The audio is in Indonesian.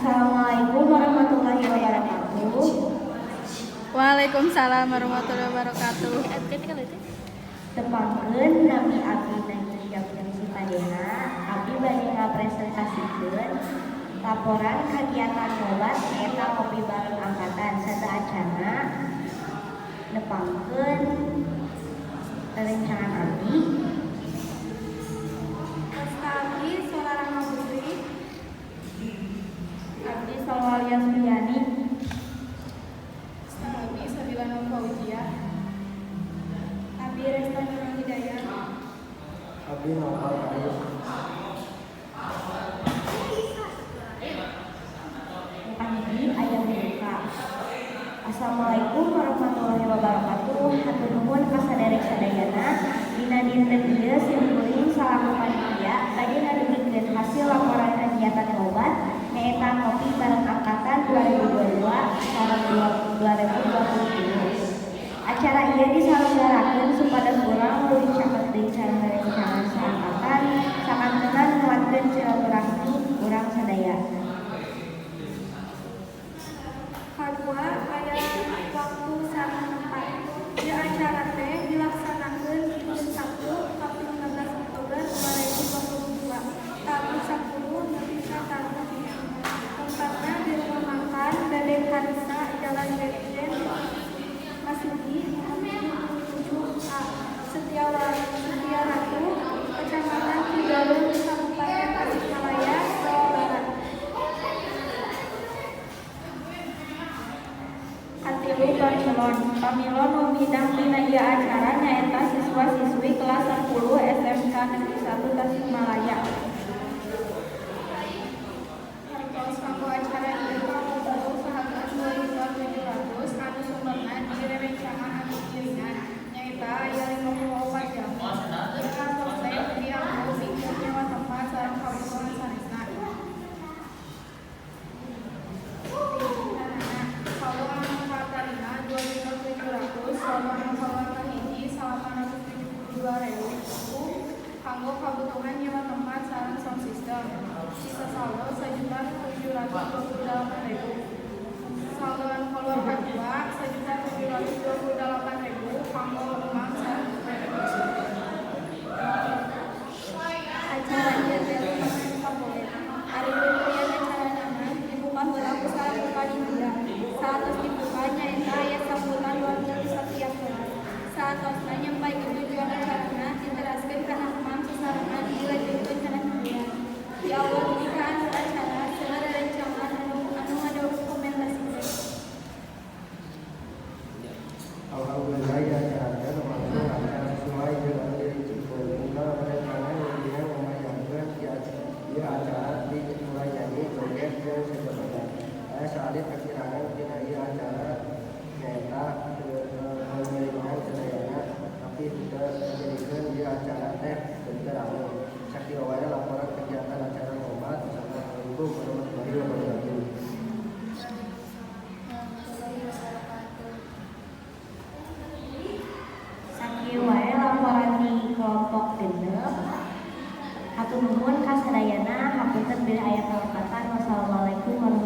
Assalamualaikum warahmatullahi wabarakatuh. Waalaikumsalam warahmatullahi wabarakatuh. Tepangkeun nami abdi Najib Sipadena, abdi bade ngapresentasikeun laporan kagiatan nobat eta kopi bareng angkatan sarta acara nepangkeun rerencangan abdi. Abdi Solarama Putri. Abdi Salwalia Suryani. Abdi Sabilana Fauzia. Abdi Restani Hidayat. Abdi Nopal Arif. Abdi Ayam Muka. Assalamualaikum warahmatullahi wabarakatuh. Hatur nuhun kasaderek sadayana. Dina dinten ieu simkuring salaku panitia bade ngadengikeun hasil laporan kegiatan nobat nyaeta ngopi bareng angkatan 2022 sareng 2023. Acara ieu disalenggarakeun supados urang leuwih caket deui sareng rerencangan saangkatan sakantenan nguatkeun silaturahmi urang sadaya. Kedua, aya waktu sareng tempat. Di acara teh dilaksanakeun Dinten Sabtu, Sabtu 16 Oktober 2022, tahun 10 nepi ka tahun 7. Tempatna di Rumah Makan Deden Harisa, Jalan Brigjen Masuki, nomor 77A, Setia Ratu, Kecamatan Cigaluh, Kabupaten Tasikmalaya, Jawa Barat. Katilu pamilon nu bidang dina ieu acara nyaeta siswa-siswi kelas 10 SMK Negeri 1 Tasikmalaya. Hartos kanggo acara ieu kakumpul sahabat 2.700 anu sumberna di rerencangan anu iringan nyaeta aya 54 jamu. Hartos teh dianggo pikeun nyawa tempat sareng kabutuhan sanesna. Saldo anu katarina 2.700, saldo anu kaluarga hiji 872.000 kanggo kabutuhan nyewa tempat sareng sound system. Sisa saldo 1.728.000. Saldo anu keluarga 2 1.728.000 kanggo umang sareng acara ieu teh kapoe. Ari pemilihan acara nama dibuka heula ku salaku panitia. Saeus dibuka nyaeta aya sambutan luar biasa tiap kelas. Saatosna nyampaikeun tujuan acarana diteraskeun kana imam sasarengan dilanjutkeun kana hadiah. Di awal pembukaan acara seuneu rerencangan anu ngadokumentasikeun. Alhamdulillah ya acaranya termasuk acara sesuai dengan dibuka rencana yang dia memayangkan di acara dimulai jadi proyek yang sebelumnya. Saya salib perkiraan dina ieu acara nyaeta mengiringkan sedayana tapi tidak menjadikan di acara teh berterang. Sakti wae laporan kegiatan acara ngobat. Assalamualaikum warahmatullahi wabarakatuh. Sakieu wae laporan di kelompok genep. Hatur nuhun kasadayana hapunten bila aya kalengkatan. Wassalamualaikum warahmatullahi wabarakatuh.